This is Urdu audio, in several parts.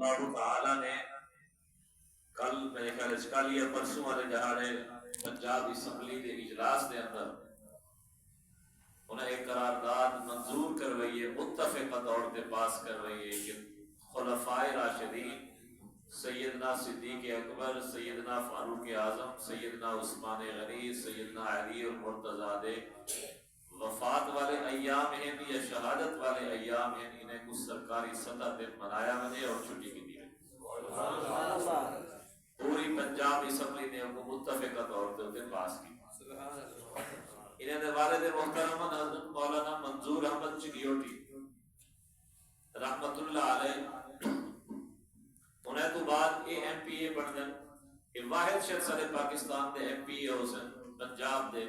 اللہ تعالی نے کل میرے خیال کل یا پرسوں والے دہاڑے پنجاب اسمبلی کے اجلاس کے اندر انہیں ایک قرارداد منظور کروائی ہے، متفقہ طور پہ پاس کروائی ہے کہ خلفائے راشدین سیدنا صدیق اکبر، سیدنا فاروق اعظم، سیدنا عثمان غنی، سیدنا علی المرتضیٰ دے وفات والے ایام ہیں یا شہادت والے ایام ہیں، انہیں کچھ سرکاری سطح پہ منایا بنے اور چھٹی کی دی ہے۔ پوری پنجاب اسمبلی نے ان کو متفقہ طور پہ پاس کی۔ انہیں دے والد محترم حضرت مولانا منظور احمد چنیوٹی رحمت اللہ علیہ انہیں تو بعد اے ایم پی اے بن گئے۔ یہ واحد شخص پاکستان دے ایم پی اے ہو سن پنجاب دے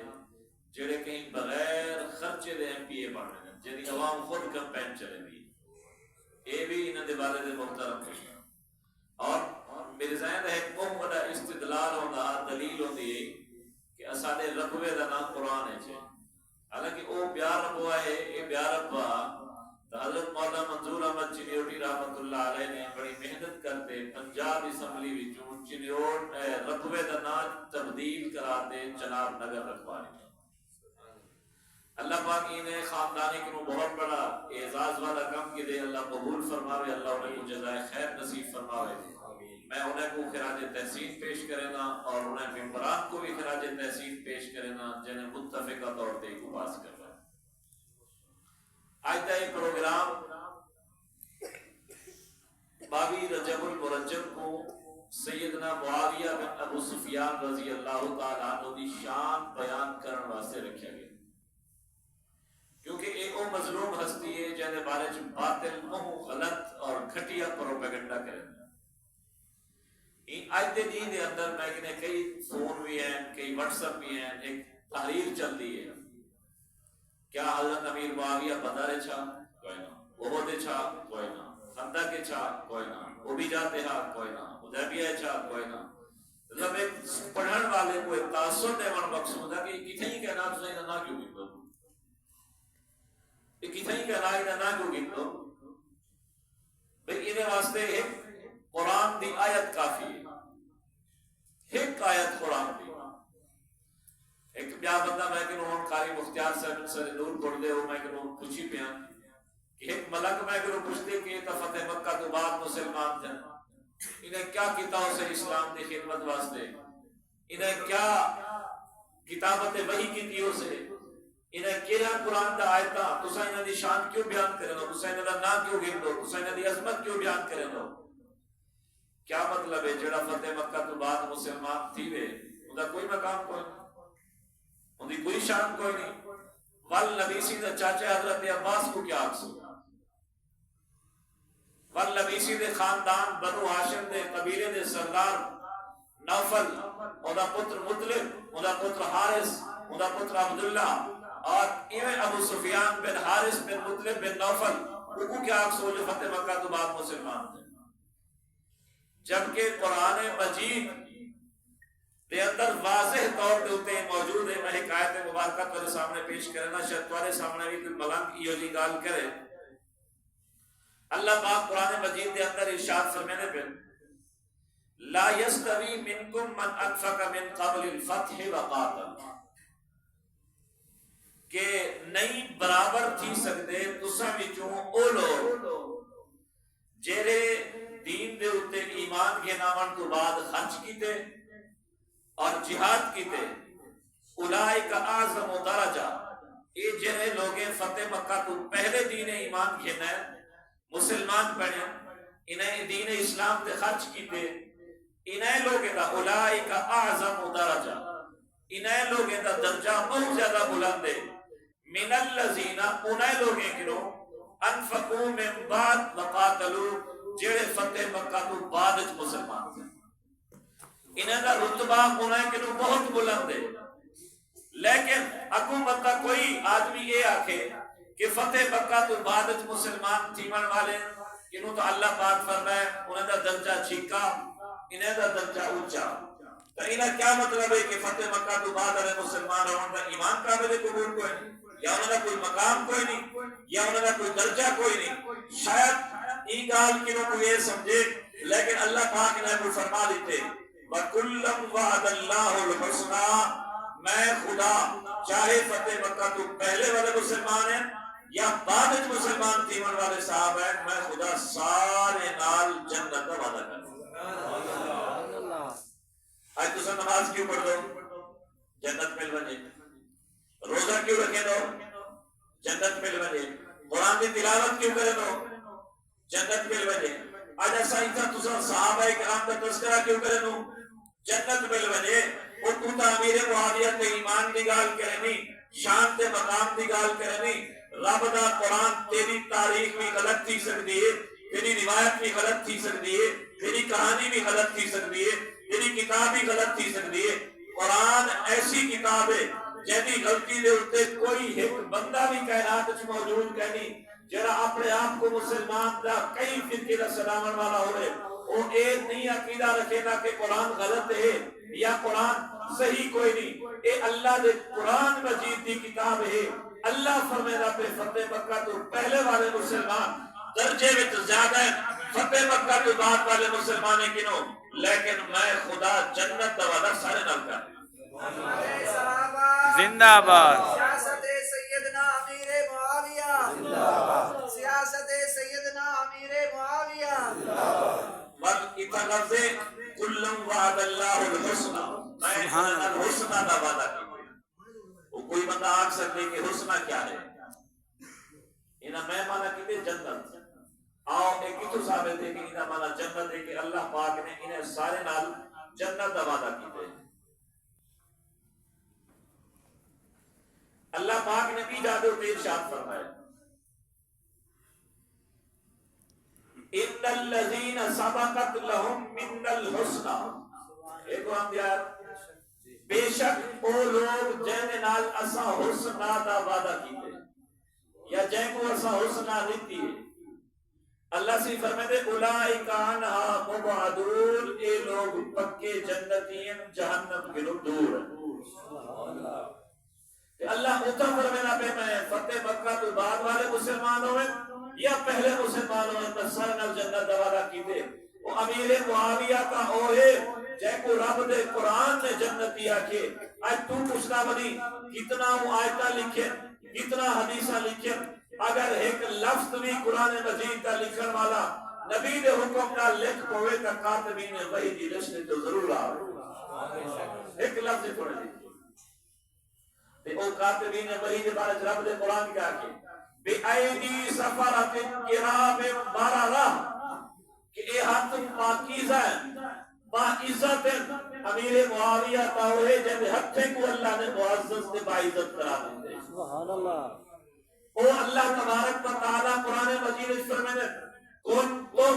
جڑے کہیں بغیر خرچے دے ایم پی اے بن گئے، جنہی عوام خود کمپین چلے دی۔ یہ بھی انہیں دے والد محترم ہے۔ اور میرے ذہن ہے ایک بہت بڑا استدلال ہوتا دلیل ہوتی ہے کہ اساڑے رقبے دا نام قرآن ہے چھے، حالانکہ او بیار رقبہ ہے، یہ بیار رقبہ حضرت مولانا منظور احمد چنیوٹی رحمت اللہ علیہ نے بڑی محنت کرتے پنجاب اسمبلی وچوں چنیوٹ رقبے دا نام تبدیل کراتے جناب نگر رکھوانے۔ اللہ پاک انہیں خاندانی کو بہت بڑا اعزاز والا کام کی دے، اللہ قبول فرماوے، اللہ انہیں کو جزائے خیر نصیب فرماوے۔ میں انہیں کو خراج تحسین پیش کرنا اور انہیں ممبران کو بھی خراج تحسین پیش کرنا جنہیں متفقہ طور پہ کو پاس کر رہا ہے۔ آج کا یہ پروگرام بابی رجب المرجب کو سیدنا معاویہ بن ابو سفیان رضی اللہ تعالیٰ عنہ دی شان بیان کرنے واسطے رکھا گیا، کیونکہ ایک وہ مظلوم ہستی ہے جنہیں بارے جو باطل منہ غلط اور گھٹیا پروپیگنڈا کریں۔ آج دے دین دے اندر میں کہنے کئی فون بھی ہیں، کئی واٹس اپ بھی ہیں، ایک تحریر چل دی ہے۔ کیا حضرت امیر معاویہ بدارے چھا؟ کوئی نہ۔ احد چھا؟ کوئی نہ۔ خندق چھا؟ کوئی نہ۔ عبیجات چھا؟ کوئی نہ۔ حدیبیہ چھا؟ کوئی نہ۔ مطلب ایک پڑھن والے کو ایک تاثر دیوان مقصود ہے کہ کتنے ہی کہنا تو صحیح نہ کیوں گی تو یہ کتنے ہی کہنا ہی نہ کیوں گی تو بھئی انہیں واسطے ایک قرآن دی آیت کافی ہے، ایک آیت قرآن دی۔ ایک بیا بندہ میں کہ انہوں قاری مختیار صاحب سے نور پڑھ دے ہو، میں کہ انہوں پوچھی پیان کہ ایک ملک میں کہ انہوں پوچھتے کہ یہ فتح مکہ تو بعد مسلمان تھے، انہیں کیا کتاب سے اسلام دی خدمت واسطے، انہیں کیا کتابت وحی کی تیوں سے، انہیں کیا قرآن دا آیتا، تسا انہیں دی شان کیوں بیان کریں دو، تسا انہیں دا نام کیوں گھر دو، تسا انہیں دی عظمت کیوں بیان کریں دو۔ کیا مطلب ہے جڑا فتح مکہ تو بعد مسلمان تھی وے انہا کوئی مقام کوئی نہیں، انہی کوئی شان کوئی نہیں۔ والنبیسی دے چاچے حضرت عباس کو کیا عکس ہو، والنبیسی دے خاندان بنو ہاشم دے قبیلے دے سردار نوفل، انہا پتر مطلب، انہا پتر حارث، انہا پتر عبداللہ اور ایویں ابو سفیان بن حارث بن مطلب بن نوفل کو کیا عکس ہو جو فتح مکہ تو بعد مسلمان تھے۔ جبکہ قرآن مجید دے اندر واضح طور دے ہوتے موجود ہے۔ میں ایک آیت مبارکہ تمہارے سامنے پیش کرنا، شاید تمہارے سامنے بھی کوئی ملنگ یہ جی گال کرے۔ اللہ پاک قرآن مجید دے اندر ارشاد فرمانے پہ لا یستوی منکم من انفق من قبل الفتح وقاتل، کہ نہیں برابر تھی سکتے تساں وچوں او لوگ جڑے دین دے اتے ایمان کے نامن تو بعد خرچ کیتے اور جہاد کیتے، اولئک اعظم درجہ، یہ جنہیں لوگیں فتح مکہ تو پہلے دین ایمان کھینا ہے، مسلمان بنے، انہیں دین اسلام تے خرچ کیتے، انہیں لوگیں دا اولئک اعظم درجہ، انہیں لوگیں دا درجہ بہت زیادہ بلند ہے، من الذین، انہیں لوگیں کنو انفقوا من بعد وقاتلوا، جڑے فتح مکہ تو بعد مسلمان تھے، انہیں دا رتبہ انہیں کنو بہت بلند ہے۔ لیکن حکومت کا کوئی آدمی یہ آکھے کہ فتح مکہ تو بعد مسلمان تھیمن والے کنو تو اللہ پاک فرمائے انہیں دا درجہ چھکا، انہیں دا درجہ اونچا، تو انہیں کیا مطلب ہے کہ فتح مکہ تو بعد مسلمان اور ان کا ایمان قابل قبول کوئی نہیں، یا انہوں نے کوئی مقام کوئی نہیں، یا انہوں نے کوئی درجہ کوئی نہیں۔ شاید ای گال کنوں کو یہ سمجھے لیکن اللہ پاک نے وہ فرما دیتے وَكُلًّا وَعَدَ اللَّهُ الْحُسْنَى، میں خدا چاہے فتح مکہ تو پہلے والے مسلمان ہیں یا بعد مسلمان تیمن والے صاحب ہیں، میں خدا سارے نال جنت کا وعدہ کروں۔ آج تو سن نماز کیوں پڑھ دو؟ جنت مل بنے۔ روزہ کیوں رکھے دو؟ جنت مل بنے۔ قرآن کی تلاوت کیوں کرے دو؟ جنت مل بنے۔ آج ایسا ہی تھا تو صحابہ کرام کا تذکرہ کیوں کرے دو؟ جنت مل بنے۔ وہ تو امیر معاویہ تے ایمان دی گال کرنی، شان تے مقام دی گال کرنی، رب دا قرآن تیری تاریخ بھی غلط تھی سکتی ہے، تیری روایت بھی غلط تھی سکتی ہے، تیری کہانی بھی غلط تھی سکتی ہے، تیری کتاب بھی غلط تھی سکتی ہے۔ قرآن ایسی کتاب ہے جیدی غلطی دے اتے کوئی ایک بندہ بھی کائنات وچ موجود کہنی جڑا اپنے آپ کو مسلمان دا کئی فرقے دا سلامن والا ہوئے، وہ ایک نہیں عقیدہ رکھے گا کہ قرآن غلط ہے یا قرآن صحیح کوئی نہیں۔ اے اللہ دے قرآن مجید دی کتاب ہے۔ اللہ فرمیدہ پہ فتح مکہ تو پہلے والے مسلمان درجے میں تو زیادہ ہے، فتح مکہ تو بعد والے مسلمانے کنوں، لیکن میں خدا جنت دا وعدہ سارے نال کر زندہ آباد سیاست سیدنا امیر معاویہ، سیاست سیدنا امیر معاویہ۔ وقت اتنا لفظے کلم وعد اللہ الحسنہ، میں الحسنہ دا وعدہ کی وہ کوئی بندہ آگ سکتے کہ حسنہ کیا ہے؟ انہاں میں مانا کیتے جنت آؤ ایک کتو ثابت ہے کہ انہاں مانا جنت ہے کہ اللہ پاک نے انہیں سارے نال جنت دا وعدہ کیتے۔ اللہ پاک نے بھی جادو تے ارشاد فرمایا ان الذین سبقت لهم من الحسنى، ایک وہاں دیا بے شک او لوگ جن نال اسا حسنہ دا وعدہ کیتے یا جن کو اسا حسنہ دیتی ہے، اللہ سے فرمائے اولئک عنہا مبعدون، اے لوگ پکے جنتی ہیں، جہنم کے لوگ دور ہیں۔ اللہ اتنا فرمینا پہ میں فتح مکہ تو بعد والے مسلمان ہوئے یا پہلے مسلمان ہوئے میں سارے نال جنت دا وعدہ کیتے۔ وہ امیر معاویہ کا اوہے جے کو رب دے قرآن نے جنتی آکے آج تو پوچھنا بنی کتنا وہ آیتہ لکھے کتنا حدیثہ لکھے، اگر ایک لفظ بھی قرآن مجید کا لکھن والا نبی دے حکم کا لکھ پوے تا کاتبین وحی دی رشتے تو ضرور آئے، ایک لفظ پڑھ لکھے تے او کاتبین وحی دے بارے رب دے قرآن کیا کہ بے ایدی سفارت کرام بارارہ کہ اے ہاتھ پاکیزہ ہے باعزت امیر معاویہ تاوہے جب ہتھے کو اللہ نے معزز نے باعزت کرا دیتے۔ سبحان اللہ۔ او اللہ تبارک و تعالیٰ قرآن مجید اس پر میں نے کنتم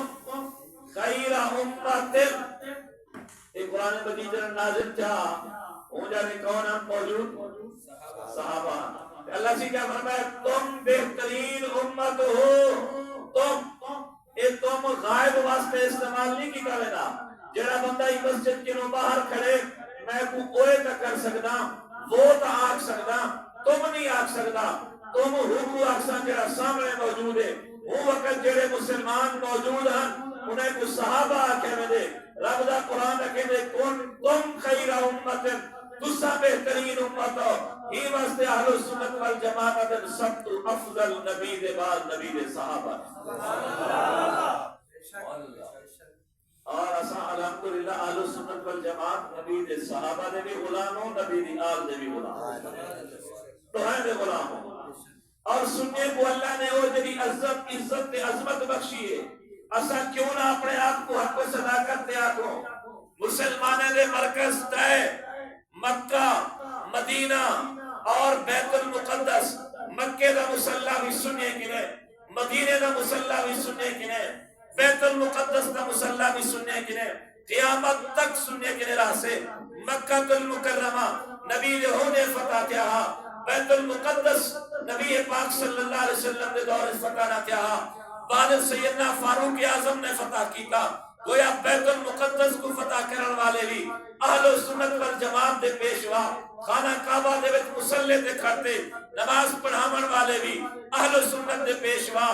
خیر امت، ایک قرآن مجید جنہاں نازل تھا ہوں جانے کون ہم موجود صحابہ، اللہ سے کیا فرمایا تم بہترین امت ہو، تم غائب واسطے استعمال نہیں کی کرے نا، جڑا بندہ ہی مسجد کے نو باہر کھڑے میں کو اوے تا کر سکتا وہ تا آگ سکتا تم نہیں آگ سکتا، تم حکو آگسان جڑا سامنے موجود ہے، وہ وقت جڑے مسلمان موجود ہیں انہیں کو صحابہ آکے میں دے رب دا قرآن آکے دے کن تم خیر امت تسا بہترین امت ہو، ہی واسطے اہل سنت والجماعت دے سب تو افضل نبی دے بعد نبی دے صحابہ اور اساں الحمدللہ اہل سنت والجماعت نبی دے صحابہ دے بھی غلام ہوں، نبی دی آل دے بھی غلام ہوں، تو ہیں دے غلام ہوں۔ اور سننے کو اللہ نے وہ جبی عزت عظمت بخشی ہے، اساں کیوں نہ اپنے آپ کو حق و صداقت دے آکھو، مسلمانے دے مرکز تے مکہ مدینہ اور بیت المقدس، مکہ دا مسلح بھی سننے کی نہیں، مدینہ دا مسلح بھی سننے کی نہیں، بیت المقدس دا مسلح بھی سننے کی نہیں، قیامت تک سننے کے راہ سے مکہ المکرمہ نبی نے ہونے فتح کیا، بیت المقدس نبی پاک صلی اللہ علیہ وسلم نے دور فتح نہ کیا، بعد سیدنا فاروق اعظم نے فتح کیتا، گویا بیت المقدس کو فتح کرنے والے بھی اہل سنت والجماعت دے پیشوا خانہ کعبہ دے وچ مصلی تے کھڑتے نماز پڑھاون والے بھی اہل سنت دے پیشوا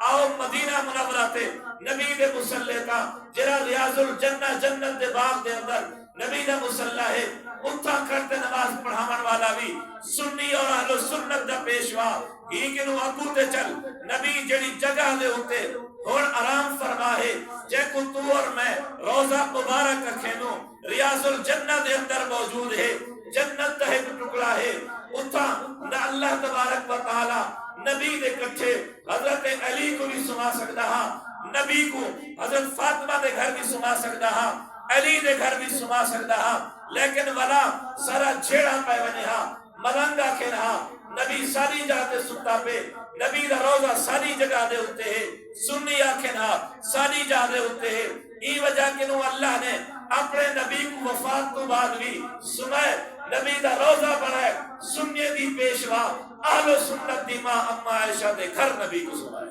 آؤ مدینہ منورہ تے نبی دے مصلی تا جڑا ریاض الجنہ جنت دے باغ دے اندر نبی دا مصلی ہے اتھا کرتے نماز پڑھاون والا بھی سنی اور اہل سنت دا پیشوا ہی کنو اگو تے چل نبی جڑی جگہ دے ہوتے اور آرام فرما ہے جے کو تو اور میں روزہ مبارک کھینو ریاض الجنہ دے اندر موجود ہے جنت دا ایک ٹکڑا ہے اتھا نہ اللہ تبارک و تعالی نبی دے کٹھے حضرت علی کو بھی سما سکتا ہاں نبی کو حضرت فاطمہ دے گھر بھی سما سکتا ہاں علی دے گھر بھی سما سکتا ہاں لیکن والا سارا چھیڑا پہ بنے ہاں ملنگا کھین ہاں نبی ساری جاتے ستا پہ نبی دا روزہ ساری جگہ دے ہوتے ہیں سنی آنکھیں ہاں ساری جگہ دے ہوتے ہیں ای وجہ کنو اللہ نے اپنے نبی کو وفات کو بعد بھی سنائے نبی دا روزہ بنائے سنی دی پیشوا اہل سنت دی ماں اما عائشہ دے گھر نبی کو سنائے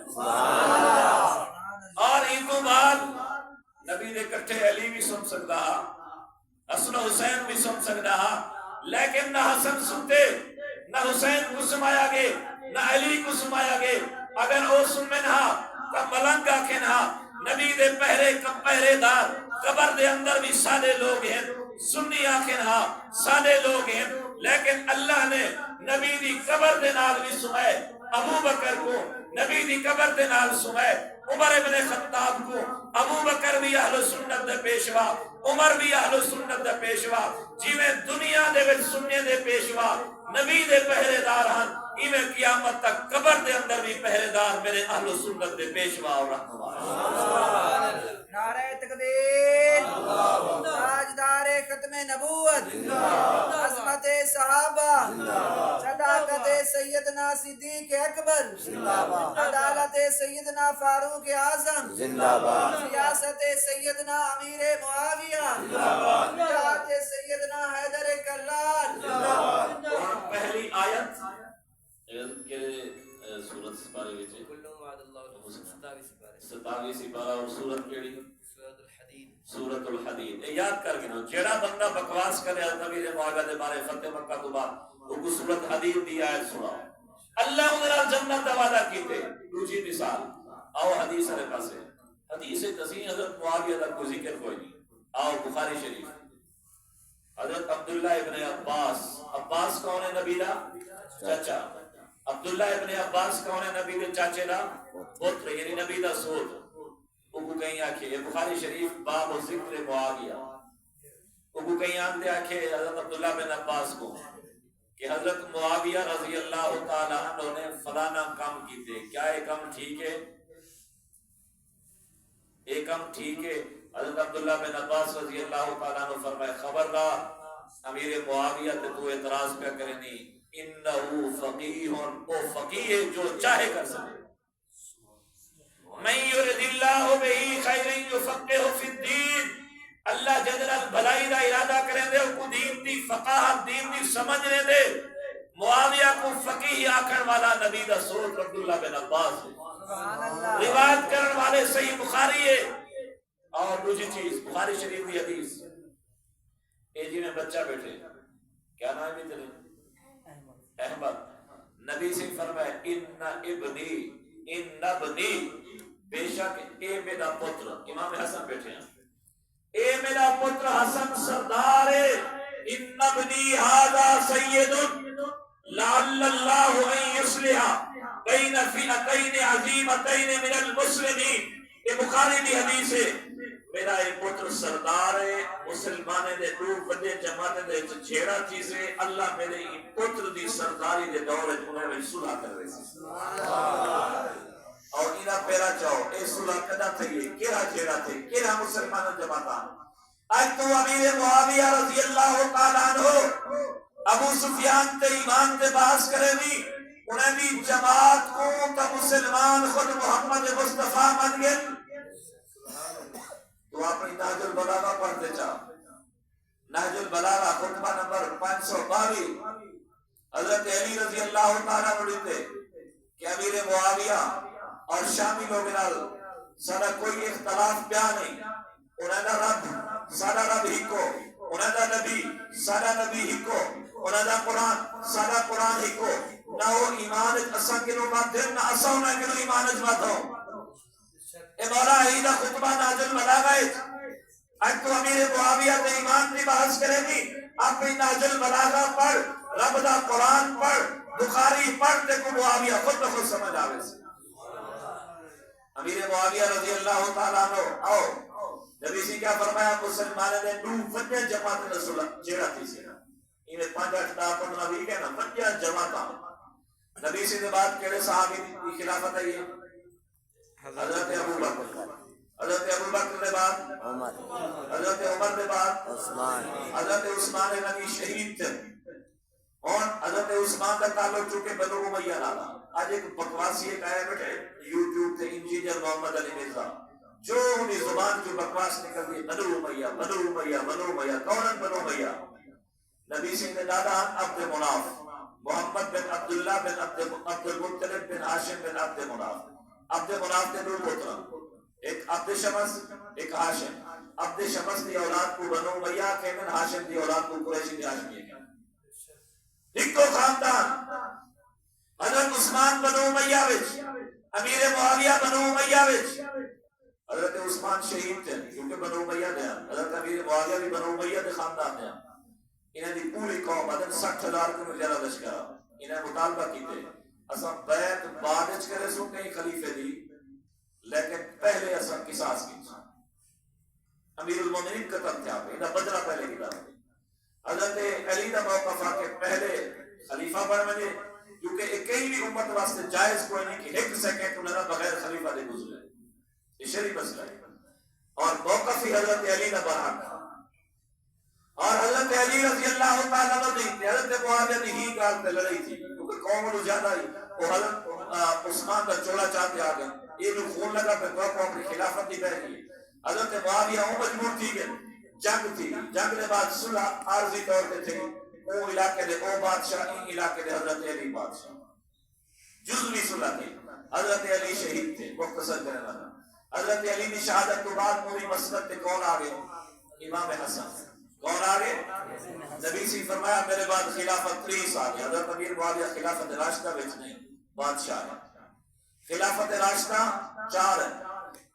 اور ان کو بعد نبی دے کٹھے علی بھی سن سکتا ہاں حسن حسین بھی سن سکتا ہاں لیکن نہ حسن سنتے نہ حسین کو سمایا گے نہ علی کو سمایا گے اگر او سنمن ہاں تو ملنگا کھن ہاں نبی دے پہرے دار قبر دے اندر بھی سارے لوگ ہیں سنی آنکھیں ہاں سارے لوگ ہیں لیکن اللہ نے نبی دی قبر دے نال بھی سمائے ابو بکر کو نبی دی قبر دے نال سمائے عمر ابن خطاب کو ابو بکر بھی اہل سنت دے پیشوا عمر بھی اہل سنت دے پیشوا جیویں دنیا دے وچ سننے دے پیشوا نبی دے پہرے دار ہن ایویں قیامت تک قبر دے اندر بھی پہرے دار میرے اہل سنت دے پیشوا اور رہنما نعرہ تکبیر تاجدار ختم نبوت عظمت صحابہ صداقت سیدنا صدیق اکبر عدالت سیدنا فاروق اعظم سیاست سیدنا امیر معاویہ جہاد سیدنا حیدر کرار اور پہلی آیت کے سورت سپارے وچ 27 سپارہ اور سورت کیڑی سورت الحدید یاد کر کے نو جڑا بندہ بکواس کرے نبی دے معاہدے دے بارے فتح مکہ تو بعد وہ سورت حدید دی آیت سناؤ اللہ انہاں جنت دا وعدہ کیتے دوسری مثال آؤ حدیث دے پاسے حدیث تسین حضرت معاویہ دا کوئی ذکر کوئی نہیں آؤ بخاری شریف حضرت عبداللہ ابن عباس کون ہے نبی دا چچا عبداللہ ابن عباس کون ہے نبی دے چاچے دا پتر یعنی نبی دا سوت وہ کہیں آکھے یہ بخاری شریف باب و ذکر معاویہ وہ کہیں آنتے آکھے حضرت عبداللہ بن عباس کو کہ حضرت معاویہ رضی اللہ تعالیٰ عنہ نے فلانا کام کیتے کیا یہ کام ٹھیک ہے یہ کام ٹھیک ہے حضرت عبداللہ بن عباس رضی اللہ تعالیٰ عنہ فرمائے خبردار امیر معاویہ تے تو اعتراض پہ کرے نہیں انہو فقیہ او فقیہ جو چاہے کر سکے من یرد اللہ بہی خیر یفقہ فی الدین اللہ جنرل بھلائی دا ارادہ کریں دے کو دین دی فقاہت دین دی سمجھنے دے معاویہ کو فقیہ آکھن والا نبی دا سوت عبداللہ بن عباس روایت کرن والے صحیح بخاری ہے اور دوسری چیز بخاری شریف کی حدیث اے جی میں بچہ بیٹھے کیا نام ہے تیرے احمد نبی سے فرمائے ان ابنی بے شک اے میرا پتر امام حسن بیٹھے ہیں اے میرا پتر حسن سردار ہے ان ابنی ھذا سید لعل اللہ ان یصلح بین فئتین عظیمتین من المسلمین یہ بخاری کی حدیث ہے میرا ایک پتر سردار ہے مسلمانے دے دو بڑے جماعت دے چھیڑا چیزیں اللہ میرے پتر دی سرداری دے دور انہوں نے صلح کر رہے ہیں اور انہاں پیرا چاہو اے صلح کدا تھئی کیڑا چھیڑا تھے کیڑا مسلمان جماعتاں اج تو امیر معاویہ رضی اللہ تعالی عنہ ابو سفیان تے ایمان تے بحث کرے نہیں انہیں بھی جماعت کو تا مسلمان خود محمد مصطفیٰ من گئے تو اپنی نہج البلاغہ پڑھتے چاہو نہج البلاغہ خطبہ نمبر 522 حضرت علی رضی اللہ تعالیٰ بڑھتے کہ امیر معاویہ اور شامی لوگنال سارا کوئی اختلاف پیا نہیں انہیں رب سارا رب ہی کو سارا نبی ہی کو انہاں دا قرآن سارا قرآن ہی کو نہ وہ ایمان اساں کنو باتھن نہ اساں نہ کنو ایمان باتھو اے مولا عیدہ خطبہ نازل بلاغائے اج تو امیر معاویہ تے ایمان دی بحث کرے گی اپنی نازل بلاغہ پڑھ رب دا قرآن پڑھ بخاری پڑھ تے کو معاویہ خود بخود سمجھ آوے سے امیر معاویہ رضی اللہ تعالیٰ عنہ آؤ نبی سے کیا فرمایا مسلمانوں نے دو فجر جماعت رسول جیڑا تھی سی انہیں 5-8 15 بھی کہنا فجر جماعت نبی سے نے بات کہے صحابی کی خلافت ہے یہ حضرت ابو بکر حضرت ابو بکر نے بعد حضرت عمر نے بعد حضرت عثمان نبی شہید تھے اور حضرت عثمان کا تعلق چونکہ بنو امیہ نالا آج ایک بکواسی ایک آیا بیٹھے یوٹیوب تے انجینئر محمد علی مرزا جو انہیں زبان جو بکواس نکل دی بنو امیہ بنو امیہ بنو امیہ کونن بنو امیہ نبی سے نے دادا عبد مناف محمد بن عبداللہ بن عبد المطلب بن ہاشم بن عبد مناف نے دو پتر ایک عبد شمس ایک ہاشم عبد شمس دی اولاد کو بنو امیہ کہمن ہاشم دی اولاد کو قریشی دی ہاشمی ہے ایک تو خاندان حضرت عثمان بنو امیہ وچ امیر معاویہ بنو امیہ وچ حضرت عثمان شہید تھے کیونکہ بنو امیہ دے حضرت امیر معاویہ بھی بنو امیہ دے خاندان دے انہیں دی پوری قوم عدد 60,000 کو زیادہ لشکرا انہیں مطالبہ کیتے اساں بیعت بعد کرے سو کہیں خلیفے دی لیکن پہلے اساں قصاص کی امیر المومنین قتل تھا انہیں بدلہ پہلے کی دعوت حضرت علی دا موقف آ کے پہلے خلیفہ بن بنے کیونکہ ایک کئی بھی امت واسطے جائز کوئی نہیں کہ ایک سیکنڈ انہوں بغیر خلیفہ دے گزرے یہ شریف مسئلہ ہے اور موقف ہی حضرت علی دا برحق تھا اور حضرت علی رضی اللہ تعالیٰ عنہ دی حضرت معاویہ دی ہی گال پہ لڑائی تھی کیونکہ قوم کو زیادہ ہی وہ حضرت عثمان کا چولا چاہتے آ گئے یہ جو خون لگا پہ کو اپنی خلافت دی بہن گئی حضرت معاویہ وہ مجبور تھی گئے جنگ تھی جنگ نے بعد صلح عارضی طور پہ تھی وہ علاقے دے او بادشاہ ان علاقے دے حضرت علی بادشاہ جزوی صلح تھی حضرت علی شہید تھے مختصر کرنے والا حضرت علی کی شہادت کے بعد پوری مسجد پہ کون آ گئے امام حسن کون آ گئے نبی سے فرمایا میرے بعد خلافت 30 سال حضرت امیر معاویہ خلافت راشدہ وچ نہیں بادشاہ ہے خلافت راشدہ 4 ہے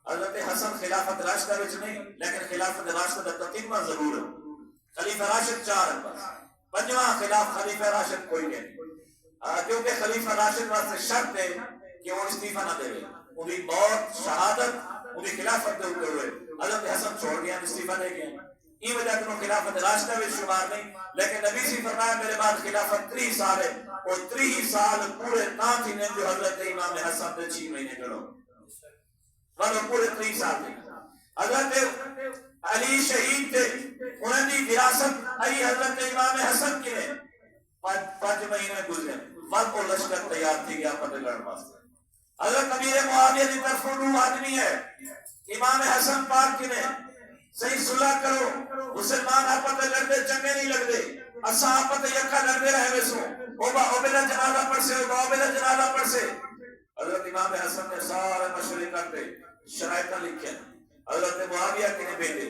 حضرت حسن خلافت راشدہ وچ نہیں لیکن خلافت راشدہ دا تتمہ ضرور ہے خلیفہ راشد 4 ہے بس پنجواں خلاف خلیفہ راشد کوئی نہیں کیونکہ خلیفہ راشد واسطے شرط ہے کہ وہ استعفیٰ نہ دے انہی موت شہادت انہی خلافت دے ہوتے ہوئے حضرت حسن چھوڑ گیا استعفیٰ دے گیا یہ وجہ کہ خلافت راشدہ وچ شمار نہیں لیکن نبی سے فرمایا میرے بعد خلافت 30 سال ہے اور 30 سال پورے نہ تھی نے جو حضرت امام حسن دے 6 مہینے کرو وہ پورے 30 سال تھے حضرت علی شہید تھے انہوں نے وراثت آئی حضرت امام حسن کے 5 مہینے گزرے وقت اور لشکر تیار تھی گیا پتہ لڑنے واسطے حضرت امیر معاویہ کی طرف 2 آدمی ہے امام حسن پاک کی نے صحیح صلح کرو مسلمان آپت لڑتے چنگے نہیں لگتے اساں آپت یکا لڑتے رہے ویسو عبیدہ جنازہ پڑھ سے عبیدہ جنازہ پڑھ سے حضرت امام حسن نے سارے مشورے کرتے شرائطہ لکھے حضرت معاویہ کے نے بیٹے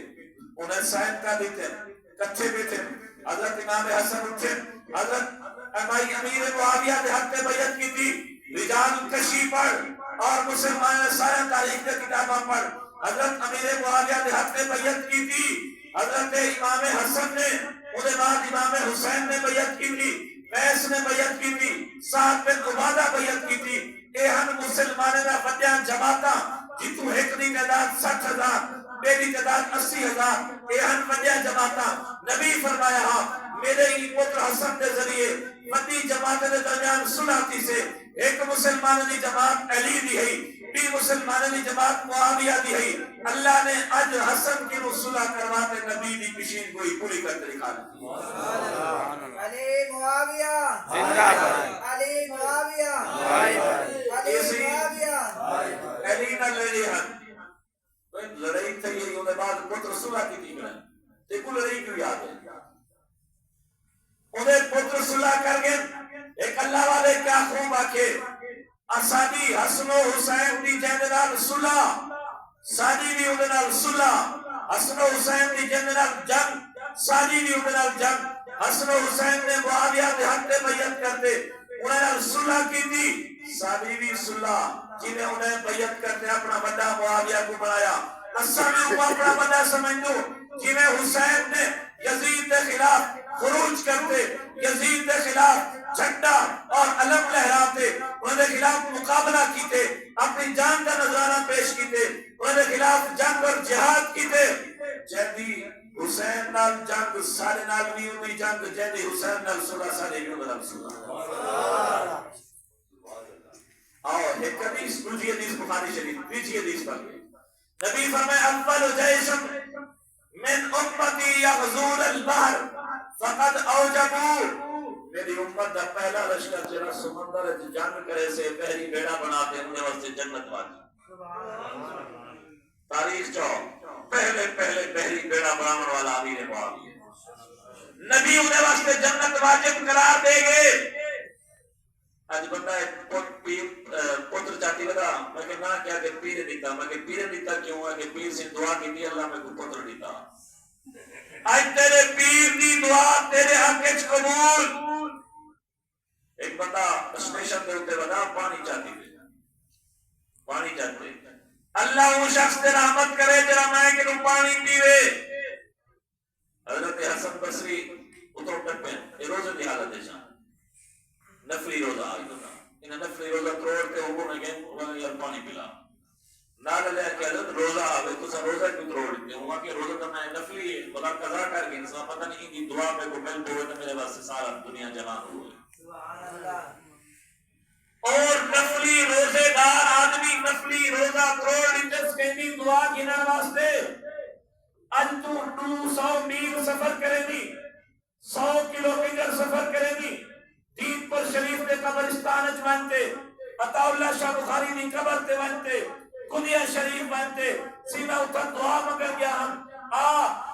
انہیں سائن کا دیتے کچھے بیٹے حضرت امام حسن اٹھے حضرت امیر معاویہ نے حق بیعت کی تھی رجال کشی پڑھ اور مسلمان سارے تاریخ کے کتابہ پڑھ حضرت امیر معاویہ نے حق بیعت کی تھی حضرت امام حسن نے انہیں بعد امام حسین نے بیعت کی تھی قیس نے بیعت کی تھی سعد بن عبادہ بیعت کی تھی ایہن مسلمانوں نے فتح جماعتاں جتو ایک دی تعداد 60,000 میری تعداد 80,000 ایہن فتح جماعتاں نبی فرمایا ہاں میرے ہی پتر حسن کے ذریعے فتح جماعت کے درمیان سناتی سے ایک مسلمان دی جماعت علی دی ہے بھی مسلمان دی جماعت معاویہ دی ہے اللہ نے اج حسن کی رسولہ کرواتے نبی دی پشین کوئی پوری کرتے دکھا دی علی معاویہ علی معاویہ علی معاویہ علی نہ لڑی ہن لڑائی تھی یہ انہیں بعد پتر صلح کی تھی میں دیکھو لڑائی کیوں یاد ہے انہیں پتر صلح کر گئے ایک اللہ والے کیا خوب آکھے اسادی حسن و حسین دی جنرال صلح سادی بھی انہیں صلح حسن و حسین دی جنرال جنگ ساری بھی اندر جنگ حسن و حسین نے معاویہ دے حق تے بیعت کرتے انہیں صلح کی تھی ساری بھی صلح جنہیں انہیں بیعت کرتے اپنا بڑا معاویہ کو بنایا اسامی کو اپنا بڑا سمجھو جنہیں حسین نے یزید کے خلاف خروج کرتے یزید کے خلاف جھنڈا اور علم لہراتے انہیں خلاف مقابلہ کیتے اپنی جان کا نذرانہ پیش کیتے انہیں خلاف جنگ اور جہاد کیتے جیدی حسین نال جنگ سارے نال بھی ہوئی جنگ جیدی حسین نال صلح سارے بھی ہوئی صلح اور ایک حدیث دوسری حدیث بخاری شریف تیسری حدیث پر نبی فرمائے اول جیشم من امتی یغزون البحر فقد اوجبوا میری امت دا پہلا لشکر جرا سمندر جنگ کرے سے پہلی بیڑا بناتے انہیں واسطے جنت واجب تاریخ پہلے پہلی بیڑا بنانے والا امیر معاویہ نبی انہیں واسطے جنت واجب قرار دے گے آج بندہ پتر چاہتی لگا میں کہ نہ کیا کہ پیر دیتا میں کہ پیر دیتا کیوں ہے کہ پیر سے دعا کی دی اللہ میں کو پتر دیتا آج تیرے پیر دی دعا تیرے حق اچ قبول ایک بندہ اسٹیشن دے ہوتے بدا پانی چاہتی تھے پانی چاہتے اللہ وہ شخص تے رحمت کرے جرا میں کہ نو پانی پیوے حضرت حسن بصری اترو ٹک پہ یہ روزے دی حالت ہے شان نفلی روزہ آئی ہوتا انہیں نفلی روزہ تروڑ کے اوپر میں گئے انہیں یار پانی پلا نال لے کے حضرت روزہ آوے تو سا روزہ کیوں تروڑ دیتے ہوں کہ روزہ تو میں نفلی ہے بلا قضا کر کے انسان پتہ نہیں کی دعا میں کو مل ہوئے تو میرے واسطے سارا دنیا جوان ہوئے اور نفلی روزے دار آدمی نفلی روزہ تروڑ دیتے اس کے لیے دعا گنا واسطے آج تو 200 میل سفر کرے دی 100 کلومیٹر سفر کرے دی دین پر شریف کے قبرستان اچ وانتے عطا اللہ شاہ بخاری دی قبر تے وانتے قدیہ شریف وانتے سینا اتھا دعا مگر گیا ہم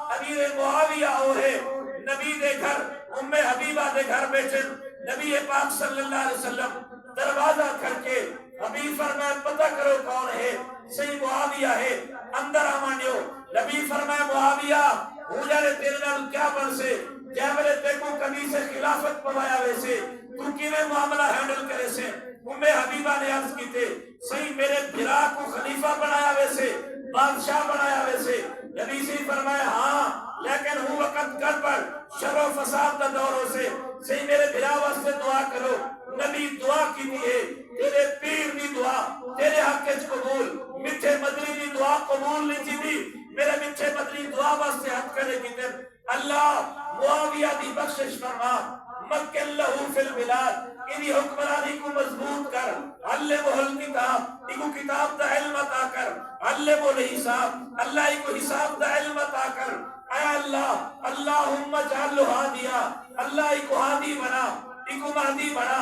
امیر معاویہ ہوئے نبی دے گھر ام حبیبہ دے گھر بیٹھن نبی پاک صلی اللہ علیہ وسلم دروازہ کھڑ کے حبیب فرمائے پتہ کرو کون ہے صحیح معاویہ ہے اندر آمانیو نبی فرمائے معاویہ ہو جارے تیرے نال کیا بن سے کیا میرے دیکھو کبھی سے خلافت پوایا ویسے تو کیویں معاملہ ہینڈل کرے سے ام حبیبہ نے عرض کی تھے صحیح میرے بھرا کو خلیفہ بنایا ویسے بادشاہ بنایا ویسے نبی سے فرمایا ہاں لیکن ہوں وقت گڑبڑ شر و فساد کا دور ہو سے صحیح میرے بھرا واسطے دعا کرو نبی دعا کی ہے تیرے پیر دی دعا تیرے حق اچ قبول میٹھے مدنی دی دعا قبول نہیں تھی میرے میٹھے مدنی دعا واسطے حق کرے کی تر اللہ معاویہ دی بخشش فرما مکن لہو فی البلاد انہی حکمرانی کو مضبوط کر علمہ الکتاب ایک کتاب دا علم عطا کر علمہ الحساب اللہ ایک حساب دا علم عطا کر اے اللہ اللہم جعلو ہادیا اللہ ایک ہادی بنا ایک مہدی بنا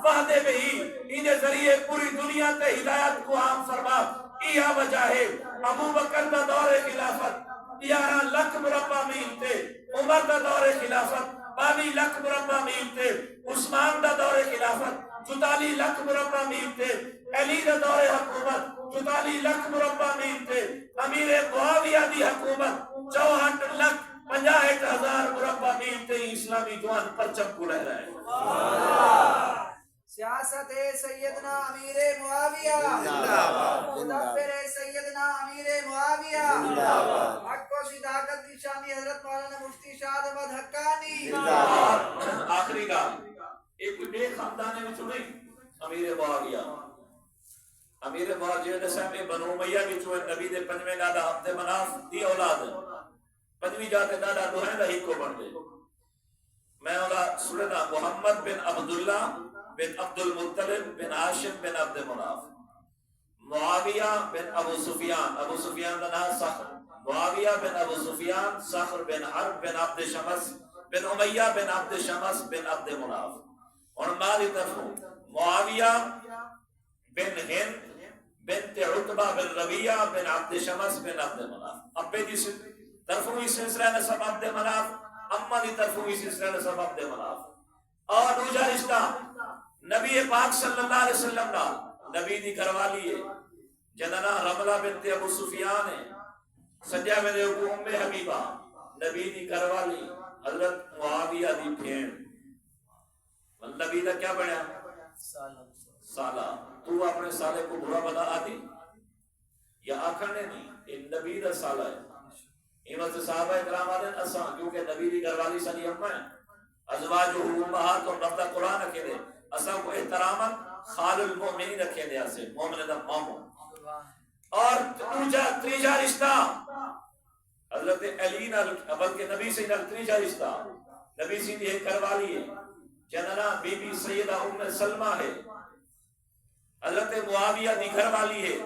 وحدے بہی انہیں ذریعے پوری دنیا تے ہدایت کو عام فرما یہ وجہ ہے ابو بکر دا دور خلافت 11 لکھ مربع میل تے عمر دا دور خلافت 22 لکھ مربع میل تے عثمان دا دور خلافت 44 لکھ مربع میل تے علی دا دور حکومت 44 لکھ مربع میل تے امیر معاویہ دی حکومت 64 لکھ 65,000 مربع میل تے اسلامی جوان پرچم کو لہرا ہے سیاست سیدنا امیر معاویہ مدبر سیدنا امیر معاویہ حق و صداقت کی شانی حضرت مولانا مفتی شاد احمد حقانی آخری کا ایک بے خاندانے میں چھوڑیں امیر معاویہ امیر معاویہ جیسے ہمیں بنو امیہ کی چھوڑیں نبی دے پنجویں دادا عبد مناف دی اولاد ہے پنجویں جاتے دادا دوہن رہی کو بڑھ دے میں اولاد سورنا محمد بن عبداللہ بن عبد المطلب بن عاشم بن عبد مناف معاویہ بن ابو سفیان کا نام صخر معاویہ بن ابو سفیان صخر بن حرب بن عبد شمس بن امیہ بن عبد شمس بن عبد مناف اور مالی طرف معاویہ بن ہند بنت عتبہ بن ربیہ بن عبد شمس بن عبد مناف ابے دی طرفوں اس سلسلہ نسب عبد مناف اما دی طرفوں اس سلسلہ نسب عبد مناف اور دوسرا رشتہ نبی پاک صلی اللہ علیہ وسلم نا نبی دی گھروالی ہے جننا رملہ بنت ابو سفیان ہے سجا میں دے کو ام حبیبہ نبی دی گھر والی حضرت معاویہ دی بھیڑ نبی دا کیا بنیا سالہ تو اپنے سالے کو برا بلا آدھی یا آکھنے نہیں یہ نبی دا سالہ ہے ایمت سے صحابہ اکرام آدھے اساں کیونکہ نبی دی گھر والی ساری امہ ہے ازواجہ امہات اور رفتہ قرآن رکھے دے اساں کو احترامت خال المومنین رکھے دے اسے مومن دا مامو اور تریجا رشتہ حضرت علی نال بلکہ نبی سے نال تریجا رشتہ نبی سے دی ایک گھر والی ہے جننا بی بی سیدہ ام سلمہ ہے حضرت معاویہ دی گھر والی ہے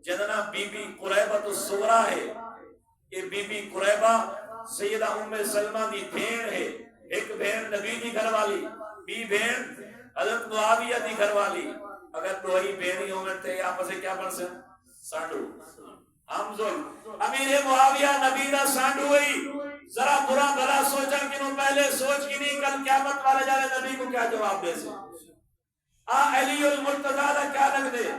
جننا بی بی قریبۃ الصغریٰ ہے یہ بی بی قریبہ سیدہ ام سلمہ دی بھیڑ ہے ایک بھیڑ نبی دی گھر والی بی بھیڑ حضرت معاویہ دی گھر والی اگر دوئی بھیڑی ہومنتے آپس سے کیا بن سے سانڈو حمزل امیر معاویہ نبی دا سانڈو ہوئی ذرا برا بھلا سوچا کنوں پہلے سوچ کی نہیں کل قیامت والے جانے نبی کو کیا جواب دے سے علی المرتضی دا کیا لگ دے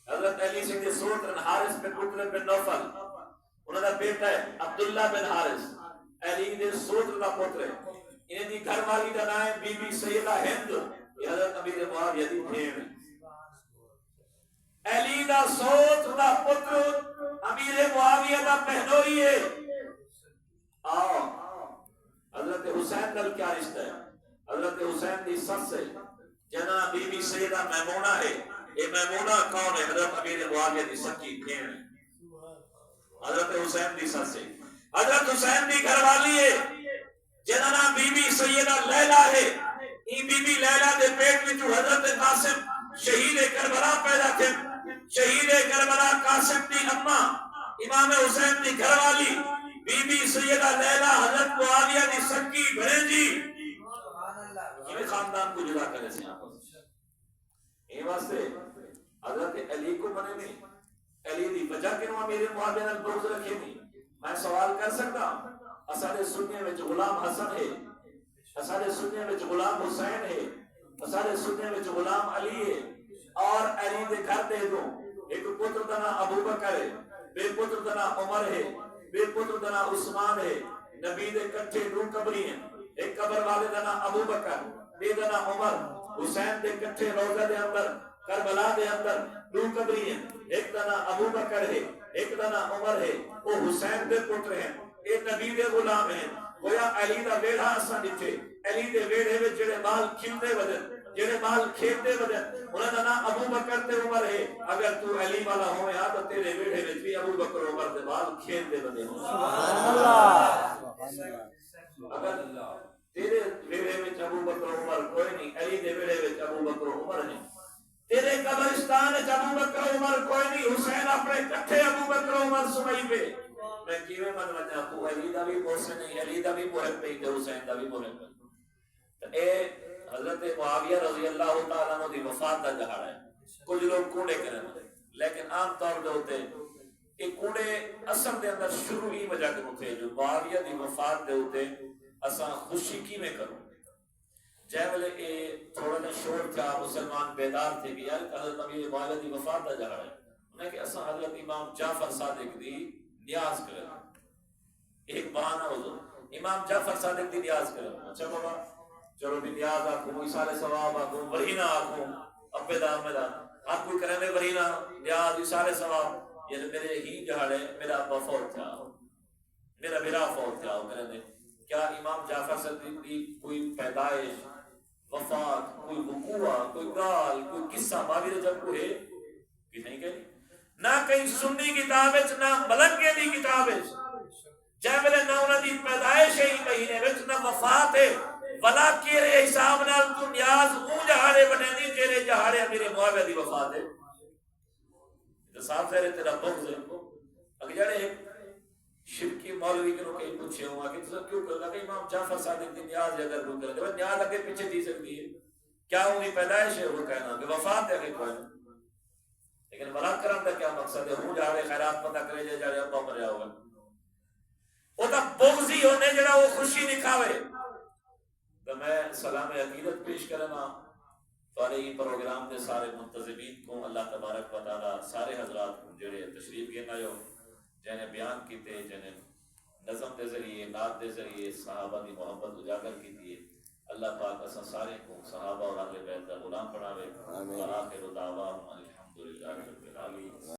حضرت علی سے کے سوترن حارث بن عقبہ بن نوفل انہوں نے بیٹا ہے عبداللہ بن حارث علی دے سوتر دا پتر ہے انہیں دی گھر والی دا نام ہے بی بی سیدہ ہند یہ حضرت امیر معاویہ دی بھیڑ ہے علی دا سوتر دا پتر امیر معاویہ دا پہنوئی ہے آؤ حضرت حسین نل کیا رشتہ ہے حضرت حسین دی سس سے جنا بی بی سیدہ میمونہ ہے یہ میمونہ کون ہے حضرت امیر معاویہ دی سکی بھیڑ ہے حضرت حسین دی سس سے حضرت حسین دی گھر والی ہے جنا بی بی سیدہ لیلہ ہے یہ بی بی لیلہ دے پیٹ میں جو حضرت قاسم شہید کربلا پیدا تھے شہید کربلا قاسم دی اماں امام حسین دی گھر والی بی بی سیدہ لیلہ حضرت معاویہ دی سکی بھنجی یہ خاندان کو جدا کرے سے یہ واسطے حضرت علی کو بنے نہیں علی دی وجہ کنوں میرے معاویہ نے بغض رکھے نہیں میں سوال کر سکتا اسارے سننے میں غلام حسن ہے اسارے سننے میں غلام حسین ہے اسارے سننے میں غلام علی ہے اور علی دے گھر دے دو ایک پتر دا نام ابو بکر ہے بے پتر دا نام عمر ہے بے پتر دا نام عثمان ہے نبی دے کٹھے دو قبری ہیں ایک قبر والے دا نام ابو بکر بے دا نام عمر حسین دے کٹھے روضہ دے اندر کربلا دے اندر دو قبری ہیں ایک دا نام ابو بکر ہے ایک دا نام عمر ہے وہ حسین دے پتر ہیں ایک نبی دے غلام ہیں گویا علی دا ویڑا اساں ڈٹھے علی دے ویڑے وچ جڑے مال کھلدے ودن جڑے مال کھیتے ودن انہاں دا نام ابو بکر تے عمر ہے اگر تو علی والا ہوے آ تے تیرے ویڑے وچ بھی ابو بکر عمر دے مال کھیتے ودن سبحان اللہ اگر تیرے ویڑے وچ ابو بکر عمر کوئی نہیں علی دے ویڑے وچ ابو بکر عمر نہیں تیرے قبرستان وچ ابو بکر عمر کوئی نہیں حسین اپنے کٹھے ابو بکر عمر سمائی پہ میں کیویں من وجہ تو علی دا بھی محسن نہیں علی دا بھی محب نہیں تے حسین دا بھی محب نہیں اے حضرت معاویہ رضی اللہ تعالیٰ عنہ دی وفات دا دہاڑا ہے کچھ لوگ کوڑے کرن لیکن عام طور دے ہوتے کہ کوڑے اصل دے اندر شروع ہی وجہ کے ہوتے جو معاویہ دی وفات دے ہوتے اساں خوشی کی میں کروں جے ویلے اے تھوڑا جا شور تھا مسلمان بیدار تھے کہ یار حضرت امیر معاویہ دی وفات دا دہاڑا ہے انہیں کہ اساں حضرت امام جعفر صادق دی نیاز کریں ایک بہانہ حضور امام جعفر صادق دی نیاز کریں اچھا بابا چلو بھی نیاز آکھوں اسال ثواب آکھوں ورینا آکھوں ابے دا امیدہ آپ کوئی کرنے ورینا نیاز اسال ثواب یہ میرے ہی جہاڑے میرا ابا فوت تھا میرا بیرا فوت تھا وہ کرنے کیا امام جعفر صادق دی کوئی پیدائش وفات کوئی وقوع کوئی گال کوئی قصہ معاویہ رجب کو ہے کہ نہیں کہنی نہ کہیں سنی کتاب ہے نہ ملنگے دی کتاب ہے جائے ملے نہ انہوں دی پیدائش ہے ہی مہینے وچ نہ وفات ہے ولا کیرے حساب نال تو نیاز اون جہاڑے بنے دی جیرے جہاڑے میرے معاویہ دی وفات ہے تو صاحب ظاہر تیرا بغض ہے اگر جڑے شرکی مولوی کے کہیں پوچھے ہوا کہ تو کیوں کرنا کہ امام جعفر صادق دی نیاز اگر رو کر دے نیاز اگے پیچھے دی سکتی ہے کیا ان کی پیدائش ہے وہ کہنا کہ وفات ہے کہ کوئی لیکن بلا کرم دا کیا مقصد ہے ہوں جاڑے خیرات پتہ کرے جائے جاڑے ابا مریا ہوگا وہ تا بغضی ہونے جڑا وہ خوشی نکھاوے تو میں سلام عقیدت پیش کرنا تو یہ پروگرام دے سارے منتظمین کو اللہ تبارک و تعالی سارے حضرات کو جڑے تشریف گینا جو جنہیں بیان کیتے جنہیں نظم دے ذریعے نعت دے ذریعے صحابہ دی محبت اجاگر کی دیے اللہ پاک اساں سارے کو صحابہ اور اہل بیت دا غلام بناوے آمین۔ وآخر دعواہم الحمدللہ رب العالمین۔